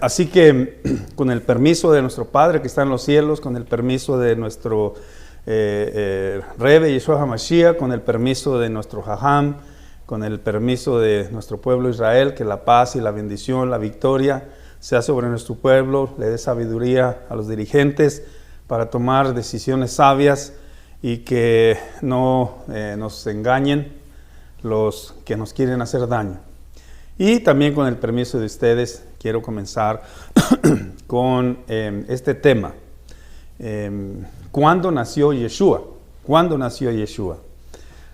Así que, con el permiso de nuestro Padre que está en los cielos, con el permiso de nuestro Rebbe Yeshua HaMashiach, con el permiso de nuestro Jajam, con el permiso de nuestro pueblo Israel, que la paz y la bendición, la victoria sea sobre nuestro pueblo, le dé sabiduría a los dirigentes para tomar decisiones sabias y que no nos engañen los que nos quieren hacer daño. Y también con el permiso de ustedes, quiero comenzar con este tema. ¿Cuándo nació Yeshua? ¿Cuándo nació Yeshua?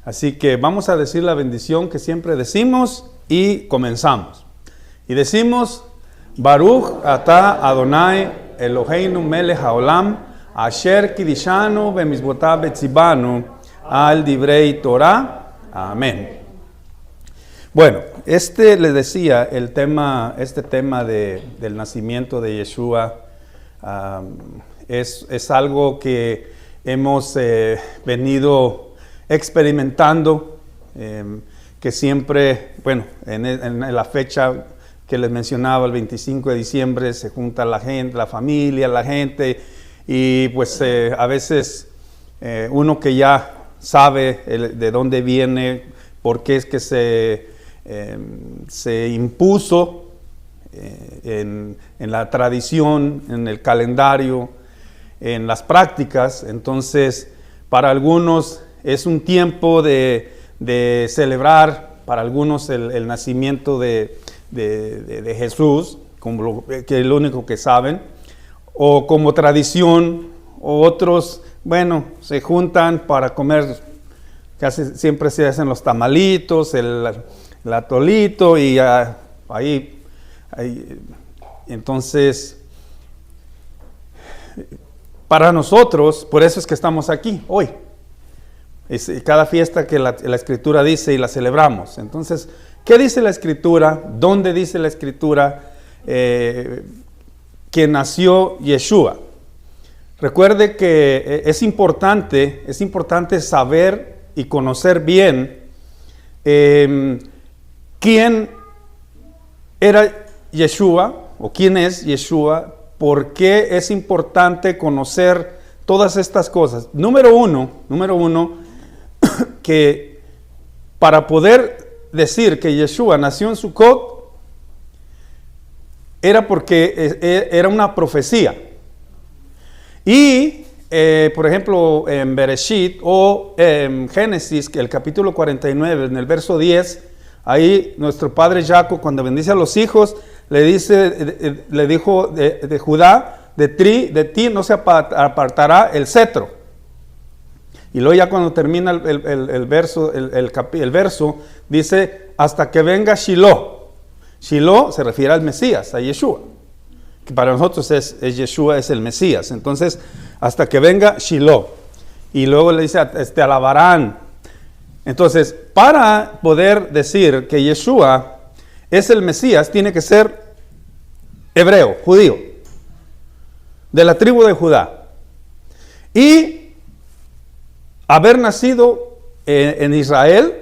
Así que vamos a decir la bendición que siempre decimos y comenzamos. Y decimos, Baruch atah Adonai Eloheinu melech haolam, asher kidishanu bemizvotav betzibanu al divrei Torah. Amén. Bueno, les decía, este tema del nacimiento de Yeshua es algo que hemos venido experimentando, que siempre, bueno, en la fecha que les mencionaba, el 25 de diciembre, se junta la gente, la familia, la gente, y pues a veces uno que ya sabe de dónde viene, por qué es que se impuso en la tradición, en el calendario, en las prácticas. Entonces, para algunos es un tiempo de celebrar, para algunos el nacimiento de Jesús, como que es lo único que saben, o como tradición, o otros, bueno, se juntan para comer, casi siempre se hacen los tamalitos, el atolito, y ahí, entonces, para nosotros, por eso es que estamos aquí hoy. Es cada fiesta que la Escritura dice y la celebramos. Entonces, ¿qué dice la Escritura? ¿Dónde dice la Escritura que nació Yeshua? Recuerde que es importante saber y conocer bien quién era Yeshua o quién es Yeshua, por qué es importante conocer todas estas cosas. Número uno, que para poder decir que Yeshua nació en Sukkot, era porque era una profecía. Y, por ejemplo, en Bereshit o en Génesis, el capítulo 49, en el verso 10, ahí nuestro padre Jacob, cuando bendice a los hijos, le dijo de Judá, de ti no se apartará el cetro. Y luego ya cuando termina el verso, dice, hasta que venga Shiloh. Shiloh se refiere al Mesías, a Yeshua, que para nosotros es Yeshua, es el Mesías. Entonces, hasta que venga Shiloh. Y luego le dice, alabarán. Entonces, para poder decir que Yeshua es el Mesías, tiene que ser hebreo, judío, de la tribu de Judá, y haber nacido en Israel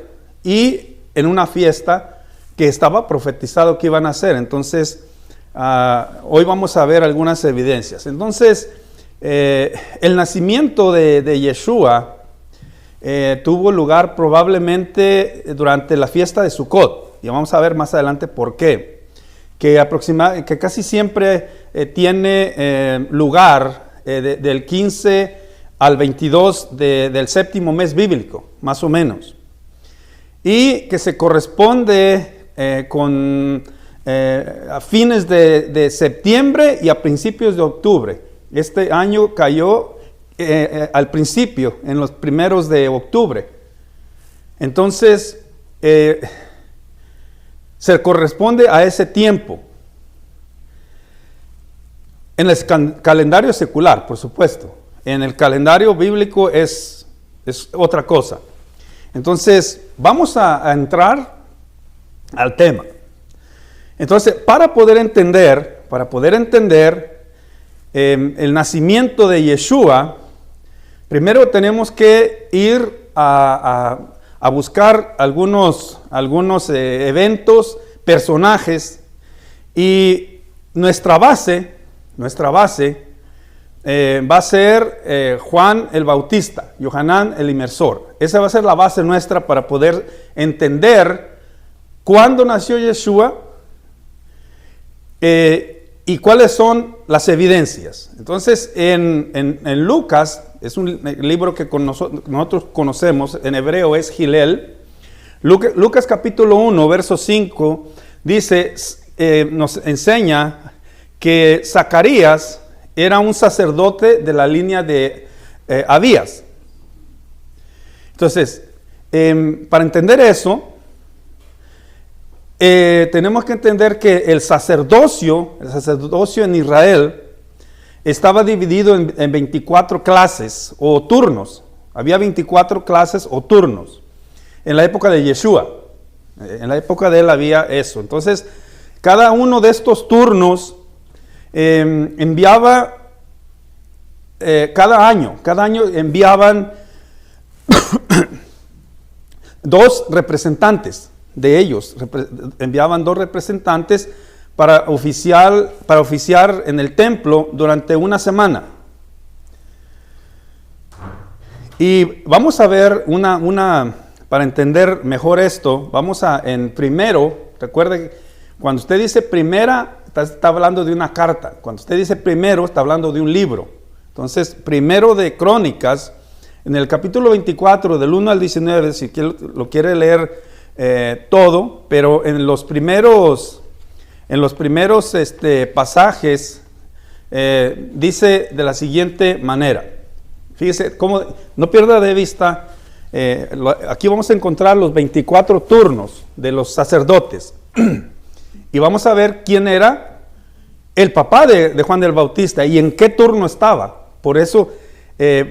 y en una fiesta que estaba profetizado que iba a nacer. Entonces, hoy vamos a ver algunas evidencias. Entonces, el nacimiento de Yeshua tuvo lugar probablemente durante la fiesta de Sukkot, y vamos a ver más adelante por qué. Que casi siempre tiene lugar del 15 al 22 del séptimo mes bíblico, más o menos. Y que se corresponde a fines de septiembre y a principios de octubre. Este año cayó al principio, en los primeros de octubre. Entonces, se corresponde a ese tiempo. En el calendario secular, por supuesto. En el calendario bíblico es otra cosa. Entonces, vamos a entrar al tema. Entonces, para poder entender el nacimiento de Yeshua, primero tenemos que ir a buscar algunos eventos, personajes, y nuestra base va a ser Juan el Bautista, Yohanan el Inmersor. Esa va a ser la base nuestra para poder entender cuándo nació Yeshua y cuáles son las evidencias. Entonces, en Lucas, es un libro que nosotros conocemos, en hebreo es Hillel. Lucas capítulo 1, verso 5, dice, nos enseña que Zacarías era un sacerdote de la línea de Abías. Entonces, para entender eso, tenemos que entender que el sacerdocio en Israel estaba dividido en 24 clases o turnos. Había 24 clases o turnos en la época de Yeshua. En la época de él había eso. Entonces, cada uno de estos turnos enviaba, cada año enviaban dos representantes de ellos, enviaban dos representantes para oficiar en el templo durante una semana. Y vamos a ver para entender mejor esto, en primero, recuerde, cuando usted dice primera, está hablando de una carta. Cuando usted dice primero, está hablando de un libro. Entonces, primero de Crónicas, en el capítulo 24, del 1 al 19, si lo quiere leer todo, pero en los primeros pasajes, dice de la siguiente manera. Fíjese, no pierda de vista, aquí vamos a encontrar los 24 turnos de los sacerdotes. Y vamos a ver quién era el papá de Juan el Bautista y en qué turno estaba. Por eso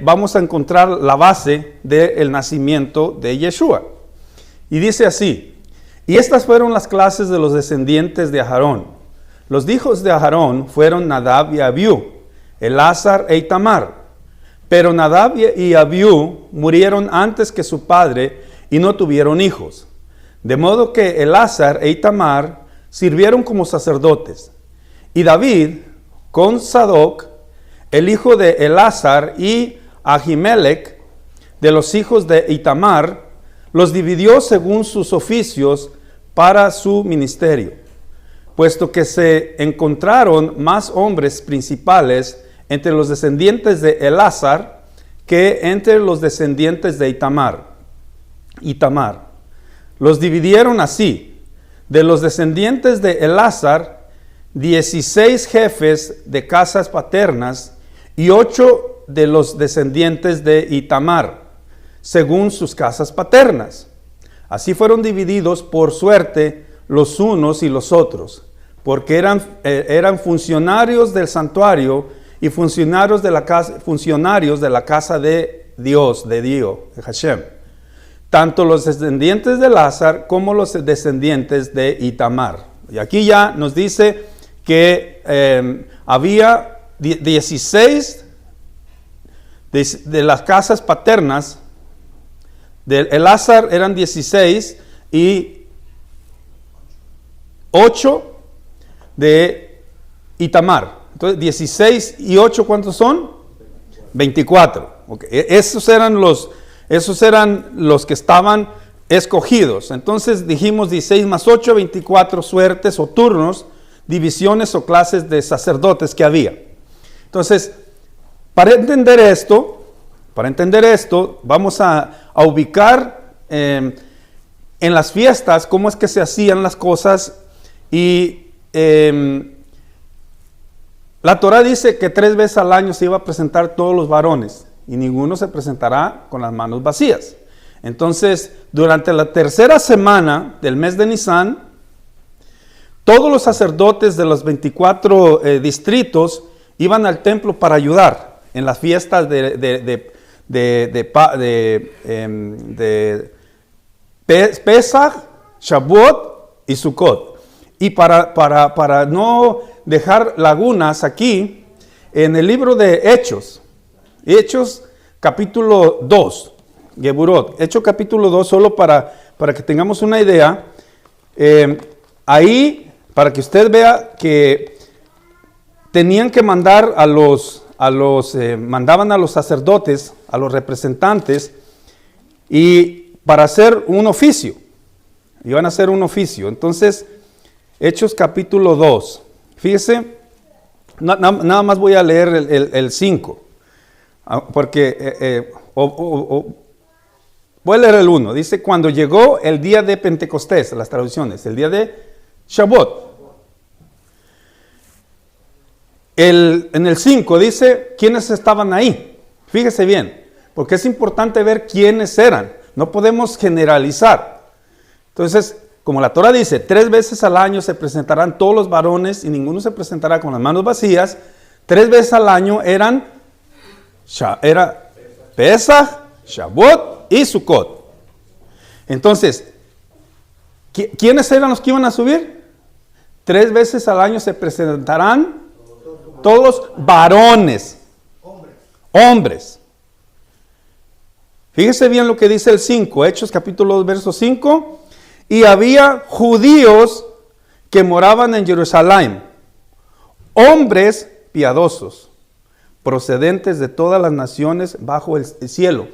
vamos a encontrar la base del nacimiento de Yeshua. Y dice así: y estas fueron las clases de los descendientes de Aarón. Los hijos de Aarón fueron Nadab y Abiú, Elázar e Itamar. Pero Nadab y Abiú murieron antes que su padre y no tuvieron hijos. De modo que Elázar e Itamar sirvieron como sacerdotes. Y David, con Sadoc, el hijo de Elázar, y Ahimelech, de los hijos de Itamar, los dividió según sus oficios para su ministerio, puesto que se encontraron más hombres principales entre los descendientes de Elázar que entre los descendientes de Itamar. Los dividieron así: de los descendientes de Elázar, 16 jefes de casas paternas y 8 de los descendientes de Itamar, según sus casas paternas. Así fueron divididos por suerte los unos y los otros, porque eran funcionarios del santuario y funcionarios de la casa de Dios, de Hashem. Tanto los descendientes de Elázar como los descendientes de Itamar. Y aquí ya nos dice que había 16 de las casas paternas. De Elázar eran 16 y 8 de Itamar. Entonces, 16 y 8, ¿cuántos son? 24. Okay. Esos eran los que estaban escogidos. Entonces dijimos 16 más 8, 24 suertes o turnos, divisiones o clases de sacerdotes que había. Entonces, para entender esto, vamos a ubicar en las fiestas cómo es que se hacían las cosas. Y la Torah dice que 3 veces al año se iba a presentar todos los varones y ninguno se presentará con las manos vacías. Entonces, durante la tercera semana del mes de Nisan, todos los sacerdotes de los 24 distritos iban al templo para ayudar en las fiestas de Pesach, Shavuot y Sukkot. Y para no dejar lagunas aquí, en el libro de Hechos capítulo 2, Geburot, Hechos capítulo 2, solo para que tengamos una idea, ahí, para que usted vea que tenían que mandar mandaban a los sacerdotes, a los representantes, y para hacer un oficio. Iban a hacer un oficio. Entonces, Hechos capítulo 2. Fíjese, nada más voy a leer el 5. Porque voy a leer el 1. Dice, cuando llegó el día de Pentecostés, las traducciones, el día de Shavuot. En el 5 dice, ¿quiénes estaban ahí? Fíjese bien, porque es importante ver quiénes eran. No podemos generalizar. Entonces, como la Torah dice, 3 veces al año se presentarán todos los varones y ninguno se presentará con las manos vacías. 3 veces al año era Pesach, Shavuot y Sukkot. Entonces, ¿quiénes eran los que iban a subir? 3 veces al año se presentarán todos varones, hombres. Fíjese bien lo que dice el 5, Hechos capítulo 2, verso 5. Y había judíos que moraban en Jerusalén, hombres piadosos, procedentes de todas las naciones bajo el cielo.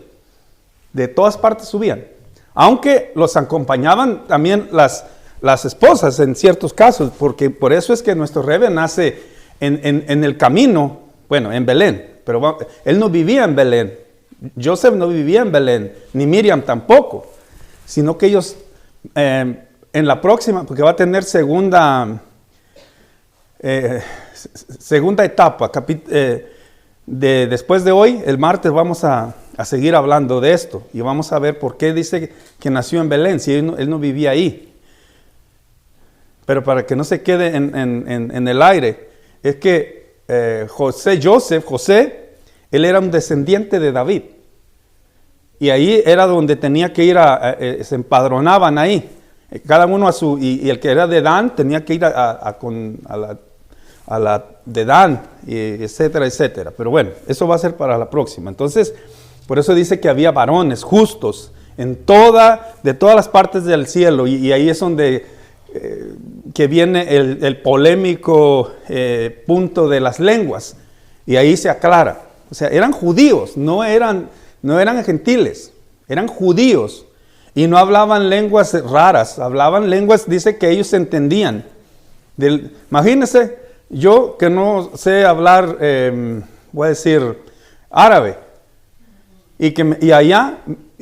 De todas partes subían. Aunque los acompañaban también las esposas en ciertos casos, porque por eso es que nuestro Rebbe nace en el camino, bueno, en Belén, pero él no vivía en Belén. Joseph no vivía en Belén, ni Miriam tampoco, sino que ellos en la próxima, porque va a tener segunda etapa, después de hoy, el martes vamos a seguir hablando de esto y vamos a ver por qué dice que nació en Belén, si él no vivía ahí. Pero para que no se quede en el aire, es que José, él era un descendiente de David. Y ahí era donde tenía que ir, se empadronaban ahí. Cada uno y el que era de Dan tenía que ir a la de Dan, etcétera, etcétera. Pero bueno, eso va a ser para la próxima. Entonces, por eso dice que había varones justos de todas las partes del cielo. Y ahí es donde que viene el polémico punto de las lenguas. Y ahí se aclara. O sea, eran judíos, no eran gentiles, eran judíos y no hablaban lenguas raras, hablaban lenguas, dice que ellos entendían. Imagínense, yo que no sé hablar, voy a decir, árabe, y allá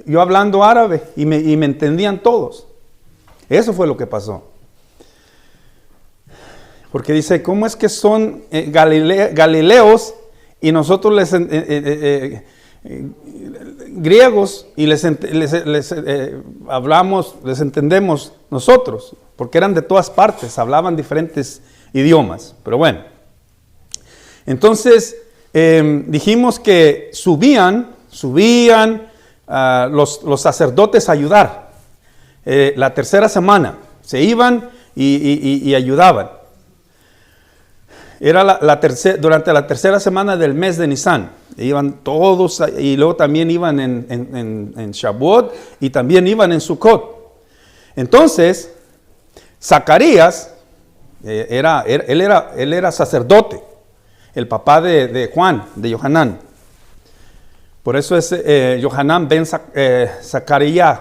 yo hablando árabe y me entendían todos. Eso fue lo que pasó. Porque dice, ¿cómo es que son galileos y nosotros griegos y les hablamos, les entendemos nosotros, porque eran de todas partes, hablaban diferentes idiomas. Pero bueno, entonces dijimos que subían los sacerdotes a ayudar. La tercera semana se iban y ayudaban. Era durante la tercera semana del mes de Nisan. Iban todos, y luego también iban en Shavuot, y también iban en Sukkot. Entonces, Zacarías, él era sacerdote, el papá de Juan, de Yohanan. Por eso es Yohanan ben Zacarías.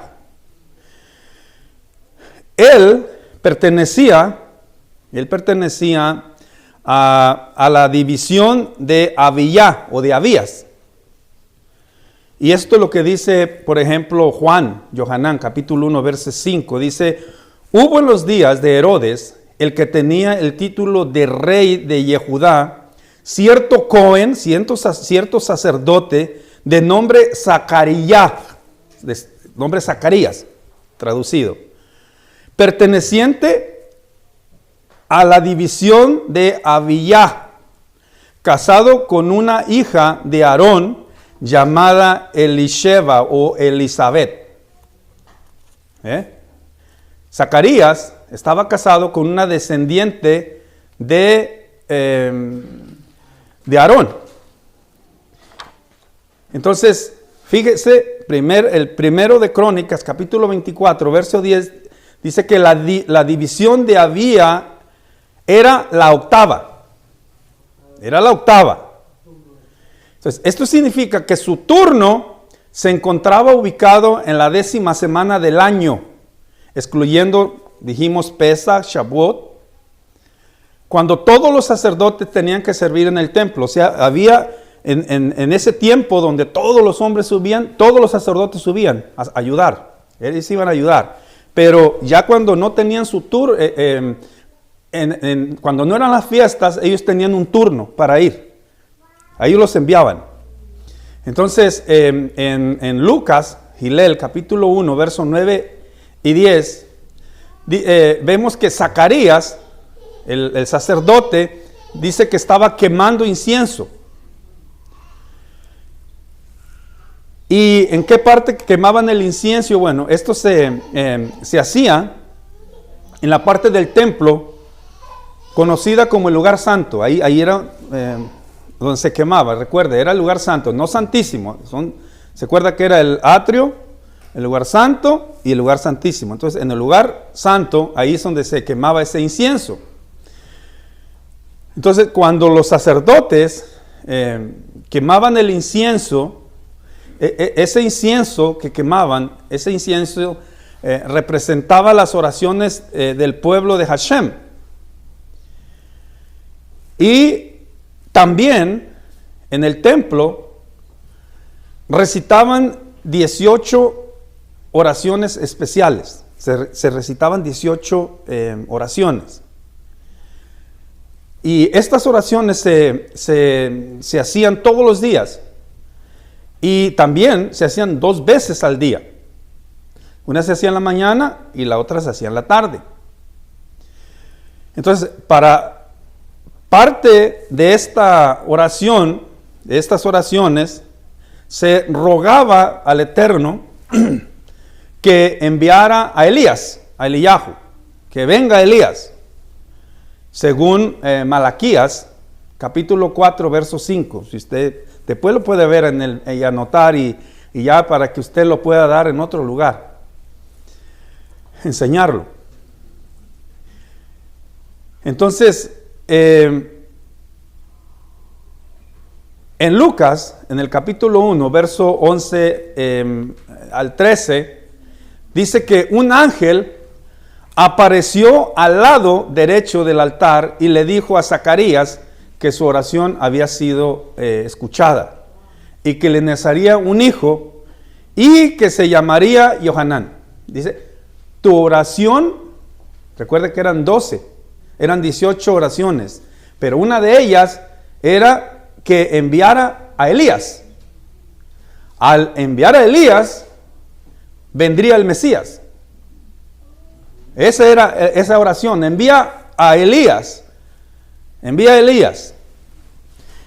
Él pertenecía a la división de Abiyá o de Abías. Y esto es lo que dice, por ejemplo, Yohanan, capítulo 1, verso 5. Dice, hubo en los días de Herodes, el que tenía el título de rey de Yehudá, cierto Cohen, cierto sacerdote, de nombre Zacarías, traducido, perteneciente a la división de Abiyá, casado con una hija de Aarón llamada Elisheba o Elizabeth. Zacarías estaba casado con una descendiente de Aarón. Entonces, fíjese, el primero de Crónicas, capítulo 24, verso 10, dice que la división de Abía era la octava. Era la octava. Entonces, esto significa que su turno se encontraba ubicado en la 10ª semana del año, excluyendo, dijimos, Pesach, Shavuot, cuando todos los sacerdotes tenían que servir en el templo. O sea, había en ese tiempo donde todos los hombres subían, todos los sacerdotes subían a ayudar. Ellos iban a ayudar. Pero ya cuando no tenían su turno, cuando no eran las fiestas, ellos tenían un turno para ir. Ahí los enviaban. Entonces, en Lucas, Gilel, capítulo 1, versos 9 y 10, vemos que Zacarías, el sacerdote, dice que estaba quemando incienso. ¿Y en qué parte quemaban el incienso? Bueno, esto se hacía en la parte del templo conocida como el lugar santo. Ahí era donde se quemaba, recuerde, era el lugar santo, no santísimo. Se acuerda que era el atrio, el lugar santo y el lugar santísimo. Entonces, en el lugar santo, ahí es donde se quemaba ese incienso. Entonces, cuando los sacerdotes quemaban el incienso, ese incienso que quemaban, ese incienso representaba las oraciones del pueblo de Hashem. Y también en el templo recitaban 18 oraciones especiales. Se recitaban 18 oraciones. Y estas oraciones se hacían todos los días. Y también se hacían 2 veces al día. Una se hacía en la mañana y la otra se hacía en la tarde. Entonces, para parte de esta oración, de estas oraciones, se rogaba al Eterno que enviara a Elías, a Eliyahu, que venga Elías, según Malaquías, capítulo 4, verso 5. Si usted después lo puede ver y anotar y ya para que usted lo pueda dar en otro lugar, enseñarlo. Entonces, en Lucas, en el capítulo 1, verso 11 al 13, dice que un ángel apareció al lado derecho del altar y le dijo a Zacarías que su oración había sido escuchada y que le nacería un hijo y que se llamaría Johanán. Dice, tu oración, recuerde que eran 12, eran 18 oraciones, pero una de ellas era que enviara a Elías. Al enviar a Elías, vendría el Mesías. Esa era esa oración, envía a Elías. Envía a Elías.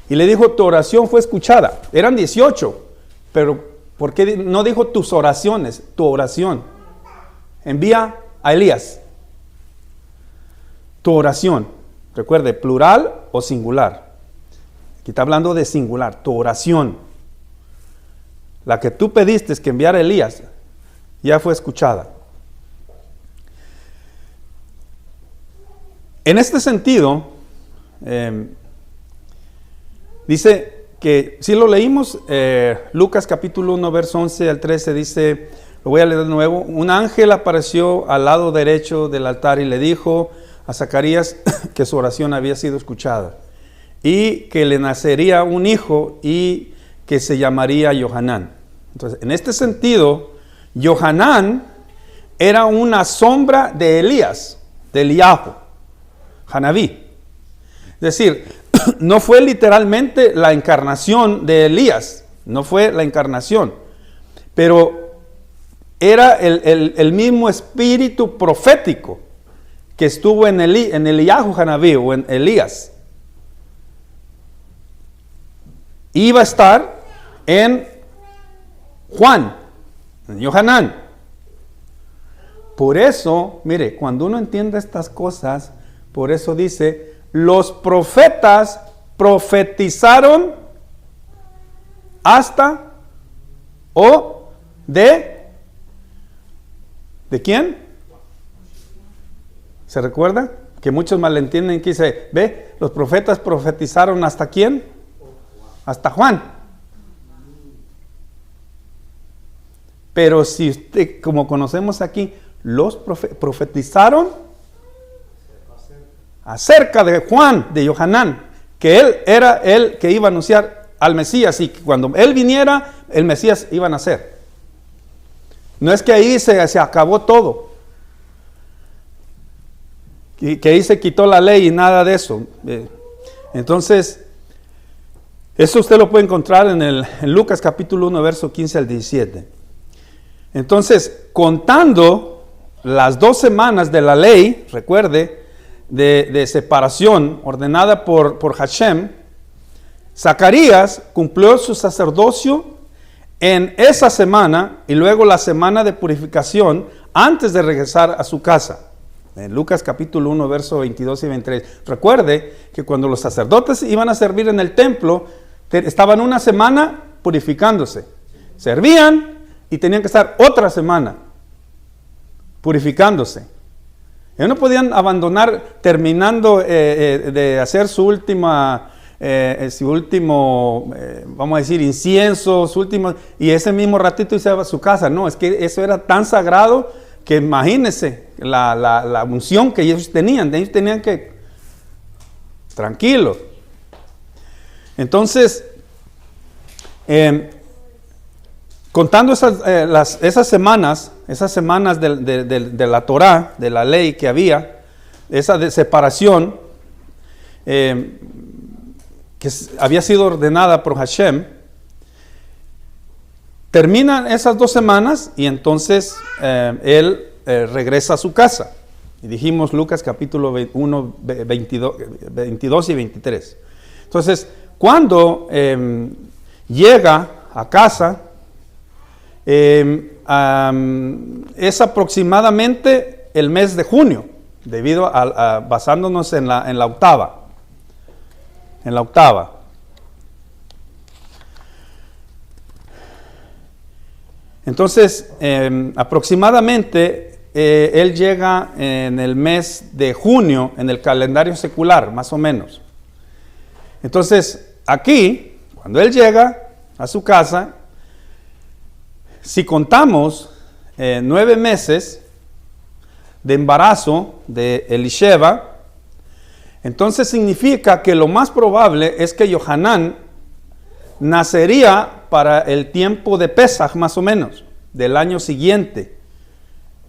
Y le dijo, tu oración fue escuchada. Eran 18, pero ¿por qué no dijo tus oraciones? Tu oración. Envía a Elías. Tu oración. Recuerde, plural o singular. Aquí está hablando de singular. Tu oración. La que tú pediste que enviara a Elías, ya fue escuchada. En este sentido, dice que, si lo leímos, Lucas capítulo 1, verso 11 al 13, dice, lo voy a leer de nuevo, un ángel apareció al lado derecho del altar y le dijo a Zacarías que su oración había sido escuchada y que le nacería un hijo y que se llamaría Johanán. Entonces, en este sentido, Johanán era una sombra de Elías, de Eliyahu, Hanabí. Es decir, no fue literalmente la encarnación de Elías, no fue la encarnación, pero era el mismo espíritu profético que estuvo en Eliyahu Hanabí o en Elías. Iba a estar en Juan, en Johanán. Por eso, mire, cuando uno entiende estas cosas, por eso dice, los profetas profetizaron hasta o ¿de quién? ¿Se recuerda? que muchos malentienden, que dice, ve, los profetas profetizaron ¿hasta quién? Hasta Juan. Pero si usted, como conocemos aquí, los profetizaron acerca de Juan, de Johanán, que él era el que iba a anunciar al Mesías y que cuando él viniera, el Mesías iba a nacer. No es que ahí se acabó todo, que ahí se quitó la ley y nada de eso. Entonces, eso usted lo puede encontrar en Lucas capítulo 1, verso 15 al 17. Entonces, contando las 2 semanas de la ley, recuerde, de separación ordenada por Hashem, Zacarías cumplió su sacerdocio en esa semana y luego la semana de purificación antes de regresar a su casa. En Lucas capítulo 1, verso 22 y 23. Recuerde que cuando los sacerdotes iban a servir en el templo, estaban una semana purificándose. Servían y tenían que estar otra semana purificándose. Ellos no podían abandonar terminando de hacer su último, vamos a decir, incienso, su último, y ese mismo ratito irse a su casa. No, es que eso era tan sagrado que imagínense la unción que ellos tenían que, tranquilo. Entonces, contando esas semanas de la Torá, de la ley que había, esa de separación que había sido ordenada por Hashem, terminan esas 2 semanas y entonces él regresa a su casa. Y dijimos Lucas capítulo 1, 22 y 23. Entonces, cuando llega a casa, es aproximadamente el mes de junio, debido a basándonos en la octava. En la octava. Entonces, aproximadamente él llega en el mes de junio en el calendario secular, más o menos. Entonces, aquí, cuando él llega a su casa, si contamos 9 meses de embarazo de Elisheva, entonces significa que lo más probable es que Johanán nacería para el tiempo de Pesaj, más o menos, del año siguiente,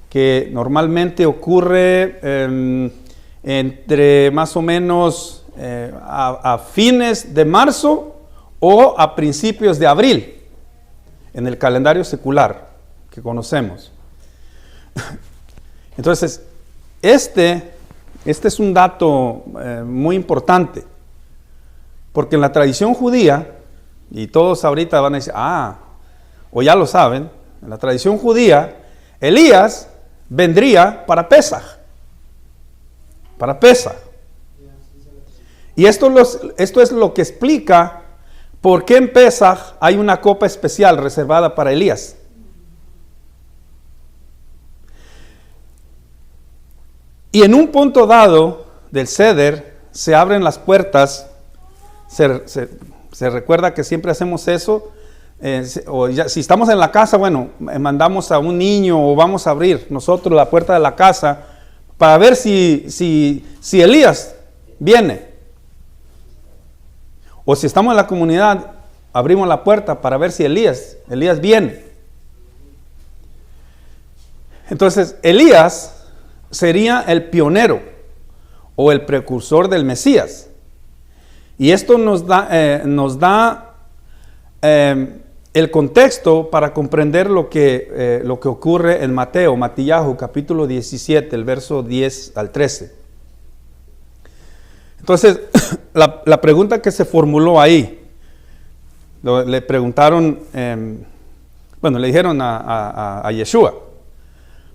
que normalmente ocurre entre más o menos a fines de marzo o a principios de abril, en el calendario secular que conocemos. Entonces, este es un dato muy importante, porque en la tradición judía, y todos ahorita van a decir, o ya lo saben, en la tradición judía, Elías vendría para Pesaj. Para Pesaj. Y esto es lo que explica por qué en Pesaj hay una copa especial reservada para Elías. Y en un punto dado del Seder se abren las puertas. Se recuerda que siempre hacemos eso. Si estamos en la casa, bueno, mandamos a un niño o vamos a abrir nosotros la puerta de la casa para ver si Elías viene. O si estamos en la comunidad, abrimos la puerta para ver si Elías viene. Entonces, Elías sería el pionero o el precursor del Mesías. Y esto nos da el contexto para comprender lo que ocurre en Matillahu, capítulo 17, el verso 10 al 13. Entonces, la pregunta que se formuló ahí, le preguntaron, le dijeron a Yeshua,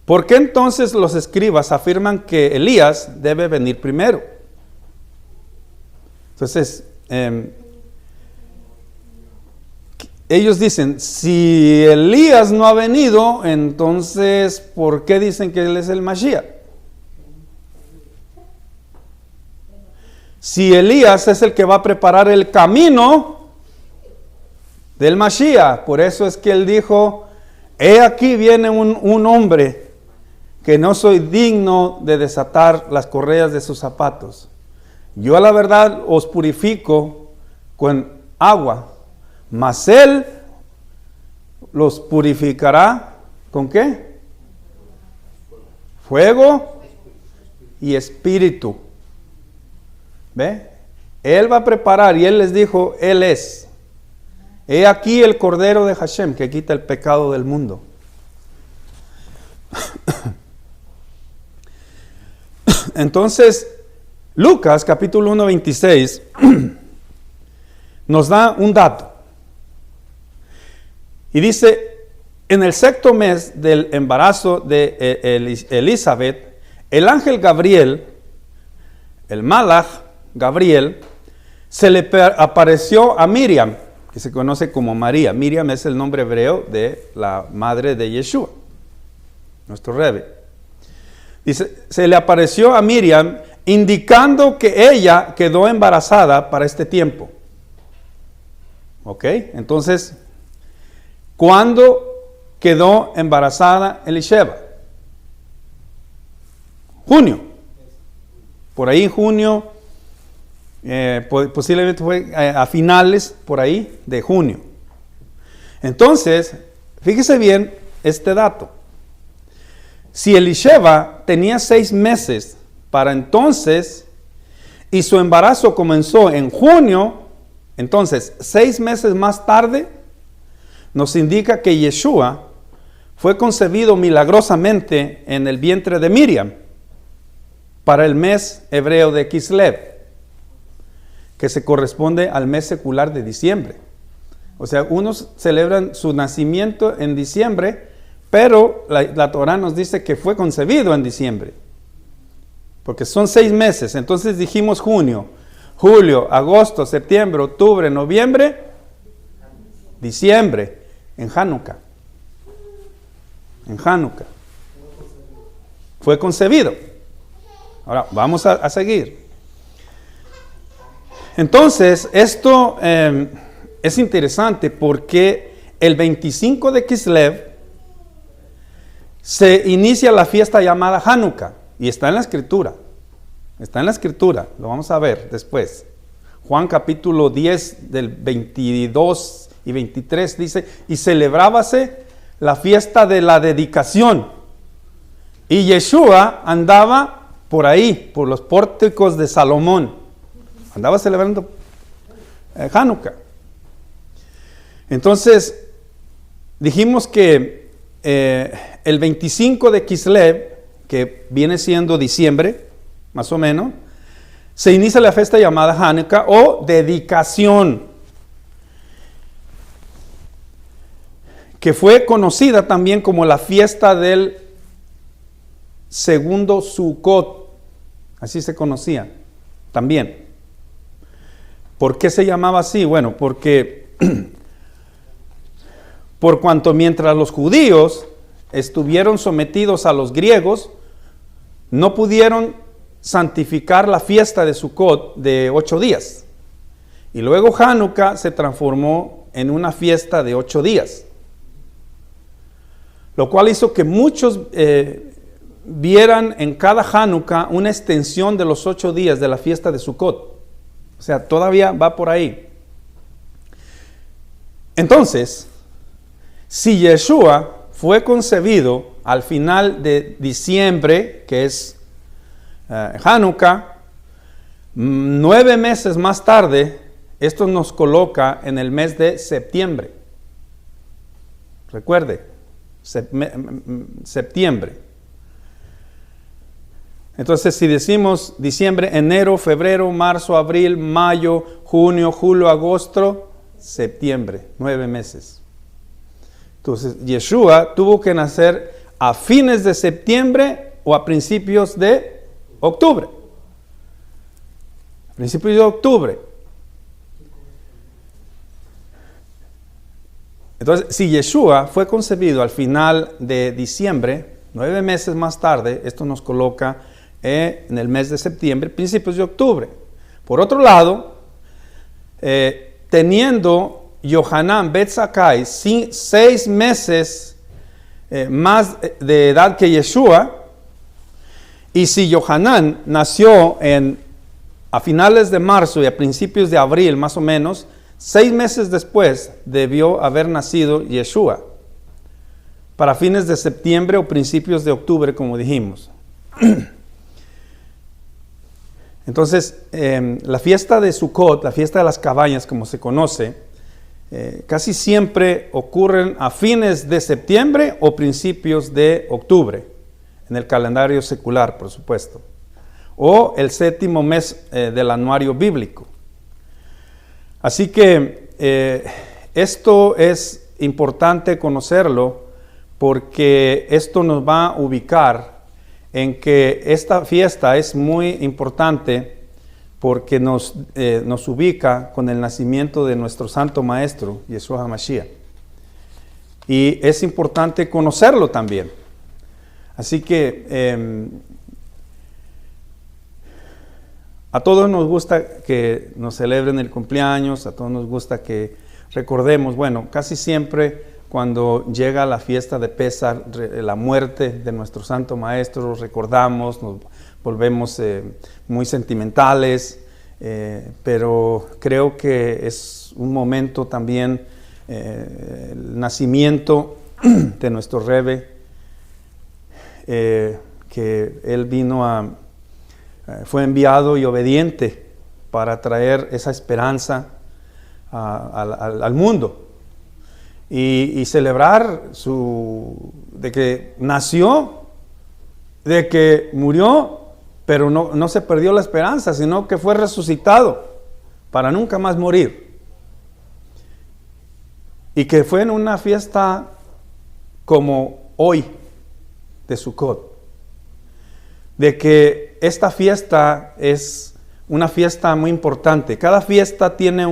¿por qué entonces los escribas afirman que Elías debe venir primero? Entonces, ellos dicen, si Elías no ha venido, entonces, ¿por qué dicen que él es el Mashiach? si Elías es el que va a preparar el camino del Mashiach. Por eso es que él dijo, he aquí viene un hombre que no soy digno de desatar las correas de sus zapatos. Yo a la verdad os purifico con agua, mas él los purificará ¿con qué? Fuego y espíritu. ¿Ve? Él va a preparar y él les dijo, él es. He aquí el Cordero de Hashem que quita el pecado del mundo. Entonces, Lucas capítulo 1, 26 nos da un dato. Y dice, en el sexto mes del embarazo de Elizabeth, el ángel Gabriel, el Malach Gabriel, se le apareció a Miriam, que se conoce como María. Miriam es el nombre hebreo de la madre de Yeshua, nuestro Rebbe. Dice, se le apareció a Miriam indicando que ella quedó embarazada para este tiempo. ¿Ok? Entonces, ¿cuándo quedó embarazada Elisheba? Junio. Por ahí en junio, posiblemente fue a finales por ahí de junio. Entonces, fíjese bien este dato. Si Elisheba tenía 6 meses para entonces, y su embarazo comenzó en junio, entonces 6 meses más tarde, nos indica que Yeshua fue concebido milagrosamente en el vientre de Miriam para el mes hebreo de Kislev, que se corresponde al mes secular de diciembre. O sea, unos celebran su nacimiento en diciembre, pero la Torah nos dice que fue concebido en diciembre, porque son 6 meses. Entonces dijimos junio, julio, agosto, septiembre, octubre, noviembre, diciembre, en Hanukkah. En Hanukkah fue concebido. Ahora vamos a seguir. Entonces esto es interesante porque el 25 de Kislev se inicia la fiesta llamada Hanukkah, y está en la escritura. Está en la escritura, lo vamos a ver después. Juan capítulo 10 del 22 y 23 dice, y celebrábase la fiesta de la dedicación. Y Yeshua andaba por ahí, por los pórticos de Salomón. Andaba celebrando Hanukkah. Entonces, dijimos que el 25 de Kislev, que viene siendo diciembre, más o menos, se inicia la fiesta llamada Hanukkah o dedicación, que fue conocida también como la fiesta del segundo Sukkot. Así se conocía también. ¿Por qué se llamaba así? Bueno, porque por cuanto mientras los judíos estuvieron sometidos a los griegos, no pudieron santificar la fiesta de Sukkot de 8 días. Y luego Hanukkah se transformó en una fiesta de 8 días. Lo cual hizo que muchos vieran en cada Hanukkah una extensión de los 8 días de la fiesta de Sukkot. O sea, todavía va por ahí. Entonces, si Yeshua fue concebido al final de diciembre, que es Hanukkah, 9 meses más tarde, esto nos coloca en el mes de septiembre. Recuerde, septiembre. Entonces, si decimos diciembre, enero, febrero, marzo, abril, mayo, junio, julio, agosto, septiembre, 9 meses. Entonces, Yeshua tuvo que nacer a fines de septiembre o a principios de octubre. A principios de octubre. Entonces, si Yeshua fue concebido al final de diciembre, 9 meses más tarde, esto nos coloca en el mes de septiembre, principios de octubre. Por otro lado, teniendo Yohanan Bet Zakkai 6 meses más de edad que Yeshua, y si Yohanan nació a finales de marzo y a principios de abril, más o menos, 6 meses después debió haber nacido Yeshua, para fines de septiembre o principios de octubre, como dijimos. Entonces, la fiesta de Sukkot, la fiesta de las cabañas, como se conoce, casi siempre ocurren a fines de septiembre o principios de octubre, en el calendario secular, por supuesto, o el 7º mes del anuario bíblico. Así que esto es importante conocerlo, porque esto nos va a ubicar en que esta fiesta es muy importante, porque nos ubica con el nacimiento de nuestro Santo Maestro, Yeshua HaMashiach. Y es importante conocerlo también. Así que a todos nos gusta que nos celebren el cumpleaños, a todos nos gusta que recordemos, bueno, casi siempre cuando llega la fiesta de Pesach, la muerte de nuestro Santo Maestro, recordamos, nos volvemos muy sentimentales, pero creo que es un momento también, el nacimiento de nuestro Rebbe, que él vino fue enviado y obediente para traer esa esperanza al mundo. Y celebrar de que nació, de que murió, pero no se perdió la esperanza, sino que fue resucitado para nunca más morir. Y que fue en una fiesta como hoy de Sukkot. De que esta fiesta es una fiesta muy importante. Cada fiesta tiene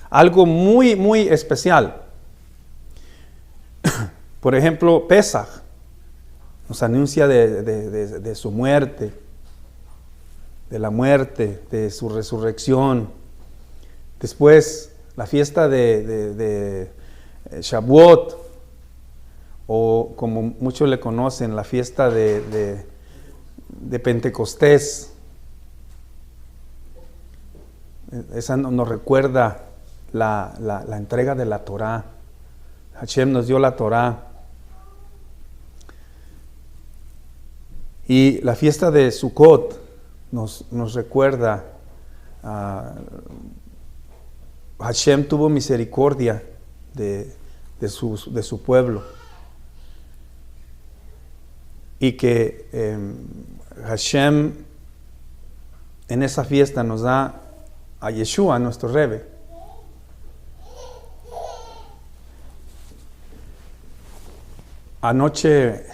algo muy, muy especial. Por ejemplo, Pesach nos anuncia de su muerte, de la muerte, de su resurrección. Después, la fiesta de Shavuot, o como muchos le conocen, la fiesta de Pentecostés. Esa nos recuerda la entrega de la Torá. Hashem nos dio la Torá. Y la fiesta de Sukkot nos recuerda, Hashem tuvo misericordia de su pueblo, y que Hashem en esa fiesta nos da a Yeshua, nuestro Rebbe. Anoche,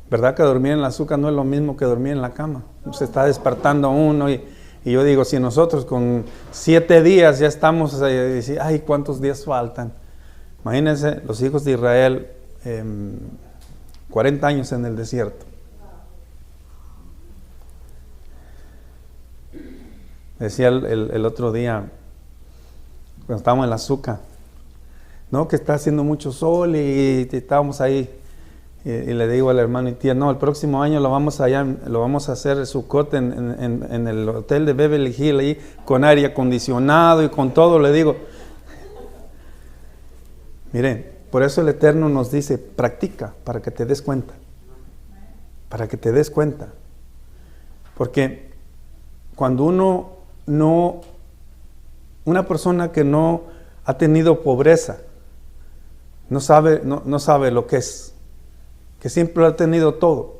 ¿verdad que dormir en la azúcar no es lo mismo que dormir en la cama? Se está despertando uno y yo digo, si nosotros con 7 días ya estamos, ay, ¿cuántos días faltan? Imagínense los hijos de Israel, 40 años en el desierto. Decía el otro día, cuando estábamos en la azúcar, no, que está haciendo mucho sol y estábamos ahí, y le digo al hermano y tía, no, el próximo año lo vamos a hacer Sukkot en el hotel de Beverly Hills, ahí con aire acondicionado y con todo. Le digo, miren, por eso el Eterno nos dice, practica para que te des cuenta, para que te des cuenta, porque cuando una persona que no ha tenido pobreza, no sabe lo que es, que siempre lo ha tenido todo.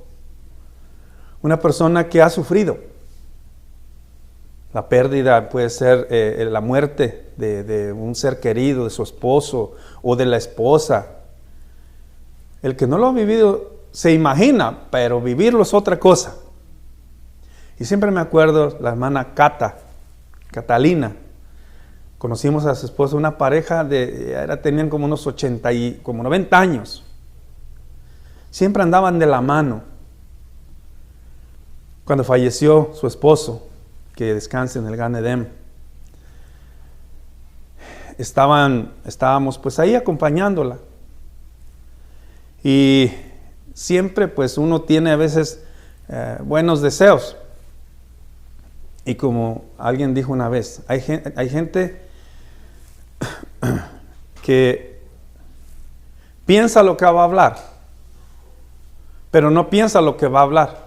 Una persona que ha sufrido la pérdida, puede ser la muerte de un ser querido, de su esposo o de la esposa. El que no lo ha vivido se imagina, pero vivirlo es otra cosa. Y siempre me acuerdo la hermana Catalina. Conocimos a su esposa, una pareja tenían como unos 80 y como 90 años. Siempre andaban de la mano. Cuando falleció su esposo, que descanse en el Gan Edén. Estábamos pues ahí acompañándola. Y siempre pues uno tiene a veces buenos deseos. Y como alguien dijo una vez, hay gente que piensa lo que va a hablar, pero no piensa lo que va a hablar.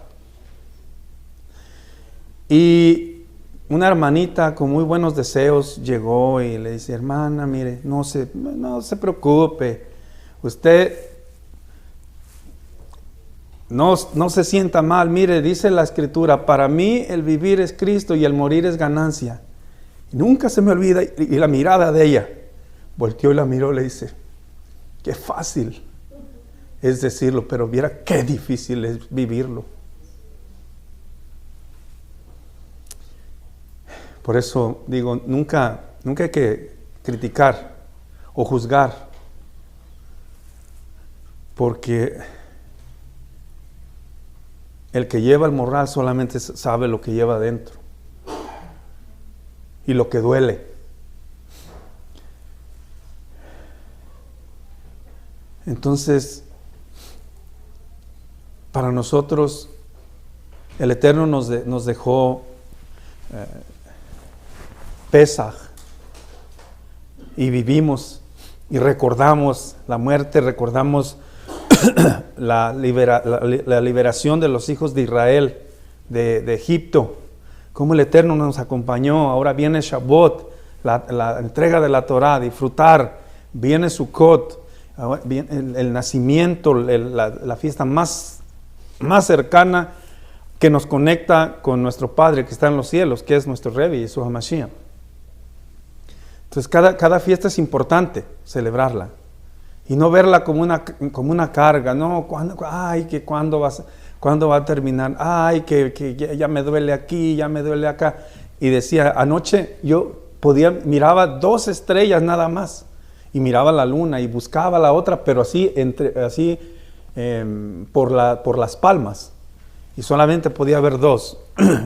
Y una hermanita con muy buenos deseos llegó y le dice: hermana, mire, no se preocupe, usted no se sienta mal. Mire, dice la Escritura: para mí el vivir es Cristo y el morir es ganancia. Y nunca se me olvida, y la mirada de ella, volteó y la miró y le dice: qué fácil es decirlo, pero viera qué difícil es vivirlo. Por eso digo, nunca hay que criticar o juzgar, porque el que lleva el morral solamente sabe lo que lleva adentro y lo que duele. Entonces, para nosotros, el Eterno nos dejó Pesaj, y vivimos y recordamos la muerte, recordamos la liberación de los hijos de Israel de Egipto, cómo el Eterno nos acompañó. Ahora viene Shavuot, la entrega de la Torah, disfrutar. Viene Sukkot, el nacimiento, la fiesta más cercana que nos conecta con nuestro Padre que está en los cielos, que es nuestro Rebbe, Yeshua HaMashiach. Entonces cada fiesta es importante celebrarla y no verla como una carga. No, ¿cuándo va a terminar? Ay, que ya me duele aquí, ya me duele acá. Y decía, anoche yo miraba 2 estrellas nada más, y miraba la luna y buscaba la otra, pero así por las palmas, y solamente podía ver 2.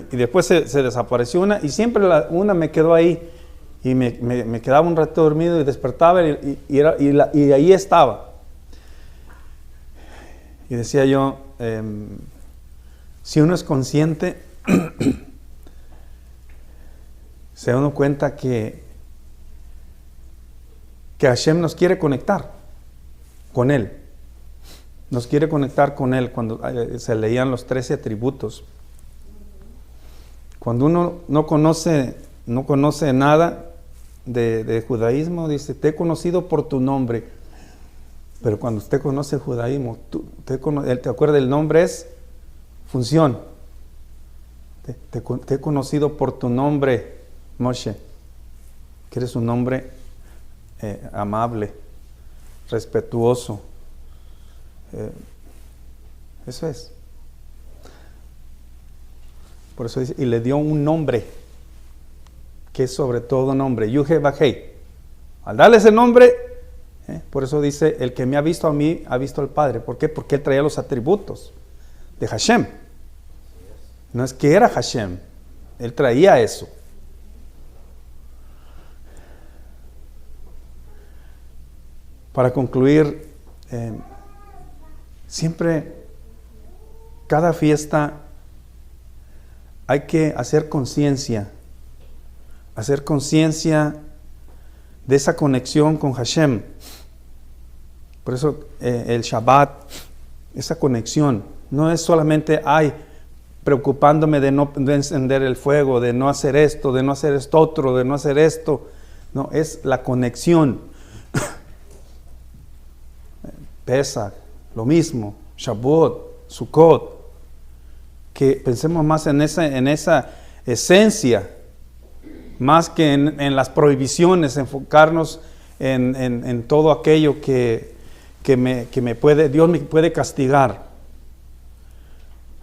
Y después se desapareció una, y siempre una me quedó ahí. Y me quedaba un rato dormido y despertaba y ahí estaba. Y decía yo, si uno es consciente, se da uno cuenta que Hashem nos quiere conectar con Él. Nos quiere conectar con Él cuando se leían los 13 atributos. Cuando uno no conoce nada de judaísmo, dice: te he conocido por tu nombre. Pero cuando usted conoce el judaísmo, te acuerda, el nombre es función. Te he conocido por tu nombre, Moshe, que eres un hombre amable, respetuoso. Eso es. Por eso dice, y le dio un nombre que es sobre todo nombre, Yuhe-Bajei. Al darle ese nombre, por eso dice: el que me ha visto a mí, ha visto al Padre. ¿Por qué? Porque él traía los atributos de Hashem. No es que era Hashem, él traía eso. Para concluir, siempre, cada fiesta, hay que hacer conciencia de esa conexión con Hashem. Por eso el Shabbat, esa conexión, no es solamente preocupándome de no encender el fuego, de no hacer esto, de no hacer esto otro, de no hacer esto. No, es la conexión. Pesach, lo mismo, Shavuot, Sukkot, que pensemos más en esa esencia, más que en las prohibiciones, enfocarnos en todo aquello que Dios me puede castigar.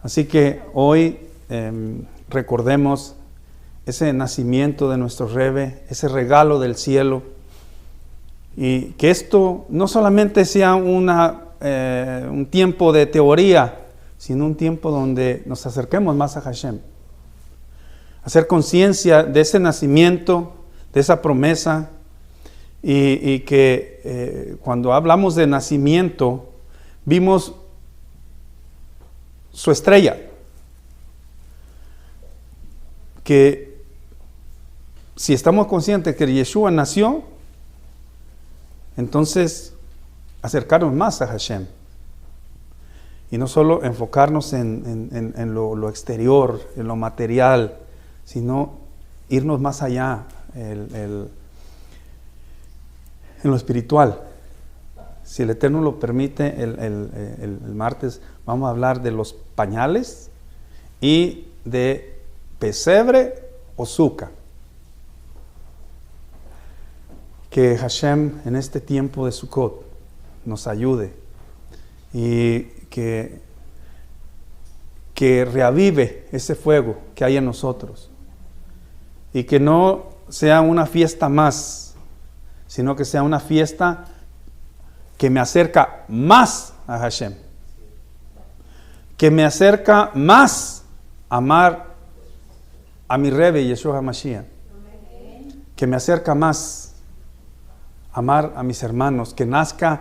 Así que hoy recordemos ese nacimiento de nuestro Rebbe, ese regalo del cielo, y que esto no solamente sea un tiempo de teoría, sino un tiempo donde nos acerquemos más a Hashem. hacer conciencia de ese nacimiento, de esa promesa, y que cuando hablamos de nacimiento, vimos su estrella, que si estamos conscientes que Yeshua nació, entonces acercarnos más a Hashem. Y no solo enfocarnos en lo exterior, en lo material, sino irnos más allá, en lo espiritual. Si el Eterno lo permite, el martes vamos a hablar de los pañales y de pesebre o suca. Que Hashem en este tiempo de Sukkot nos ayude y que reavive ese fuego que hay en nosotros y que no sea una fiesta más, sino que sea una fiesta que me acerca más a Hashem, que me acerca más a amar a mi Rebbe Yeshua HaMashiach, que me acerca más a amar a mis hermanos, que nazca,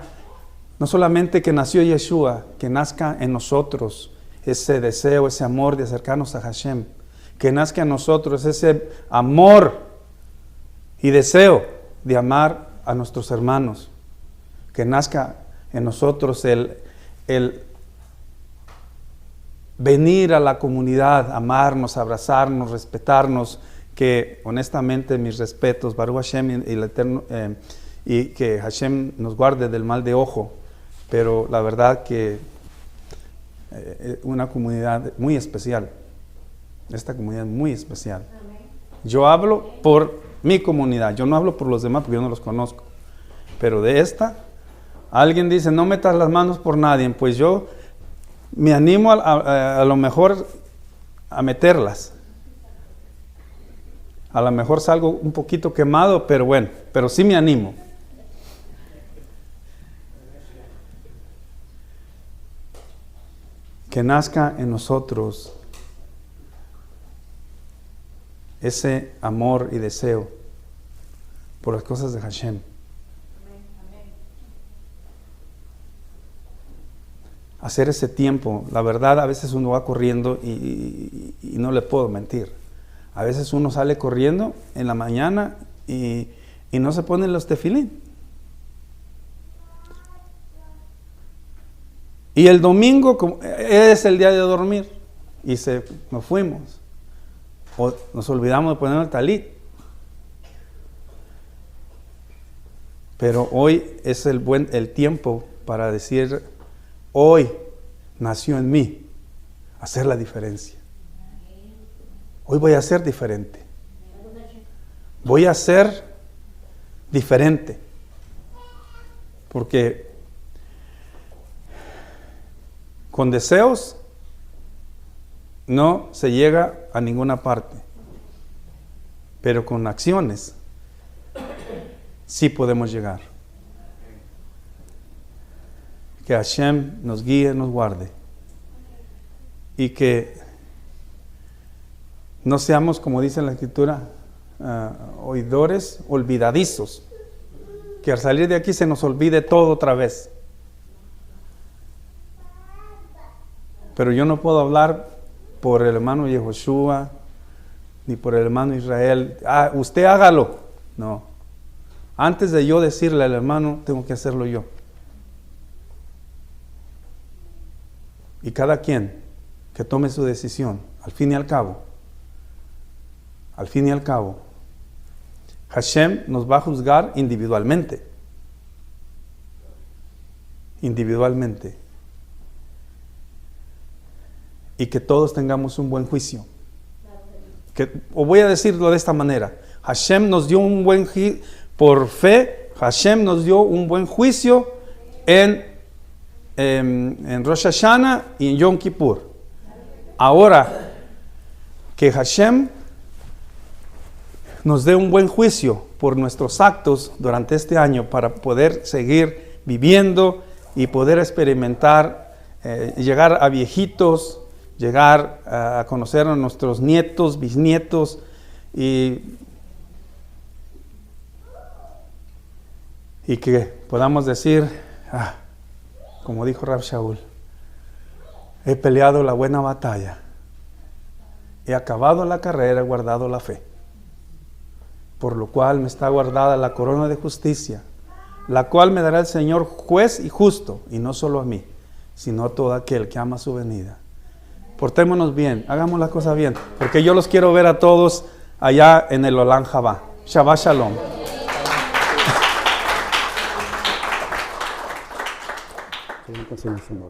no solamente que nació Yeshua, que nazca en nosotros ese deseo, ese amor de acercarnos a Hashem, que nazca en nosotros ese amor y deseo de amar a nuestros hermanos, que nazca en nosotros el venir a la comunidad, amarnos, abrazarnos, respetarnos, que honestamente mis respetos, Baruch Hashem y el Eterno, y que Hashem nos guarde del mal de ojo, pero la verdad que una comunidad muy especial, esta comunidad muy especial. Yo hablo por mi comunidad, yo no hablo por los demás porque yo no los conozco, pero de esta, alguien dice no metas las manos por nadie, pues yo me animo a lo mejor a meterlas. A lo mejor salgo un poquito quemado, pero bueno, pero sí me animo. Que nazca en nosotros ese amor y deseo por las cosas de Hashem. Hacer ese tiempo, la verdad a veces uno va corriendo y no le puedo mentir. A veces uno sale corriendo en la mañana y no se ponen los tefilín. Y el domingo es el día de dormir y nos fuimos. O nos olvidamos de poner el talit. Pero hoy es el tiempo para decir, hoy nació en mí hacer la diferencia. Hoy voy a ser diferente. Voy a ser diferente. Porque con deseos no se llega a ninguna parte. Pero con acciones sí podemos llegar. Que Hashem nos guíe, nos guarde. Y que no seamos, como dice en la Escritura, oidores olvidadizos. Que al salir de aquí se nos olvide todo otra vez. Pero yo no puedo hablar por el hermano Yehoshua, ni por el hermano Israel. Usted hágalo. No. Antes de yo decirle al hermano, tengo que hacerlo yo. Y cada quien que tome su decisión, al fin y al cabo, Hashem nos va a juzgar individualmente. Individualmente. Y que todos tengamos un buen juicio. O voy a decirlo de esta manera. Hashem nos dio un buen juicio, por fe, Hashem nos dio un buen juicio en Rosh Hashanah y en Yom Kippur. Ahora, que Hashem nos dé un buen juicio por nuestros actos durante este año para poder seguir viviendo y poder experimentar, llegar a viejitos llegar a conocer a nuestros nietos, bisnietos y que podamos decir, como dijo Rab Shaul, he peleado la buena batalla, he acabado la carrera, he guardado la fe, por lo cual me está guardada la corona de justicia, la cual me dará el Señor juez y justo, y no solo a mí, sino a todo aquel que ama su venida. Portémonos bien, hagamos la cosa bien, porque yo los quiero ver a todos allá en el Olam Jabá. Shabbat Shalom. Continuación,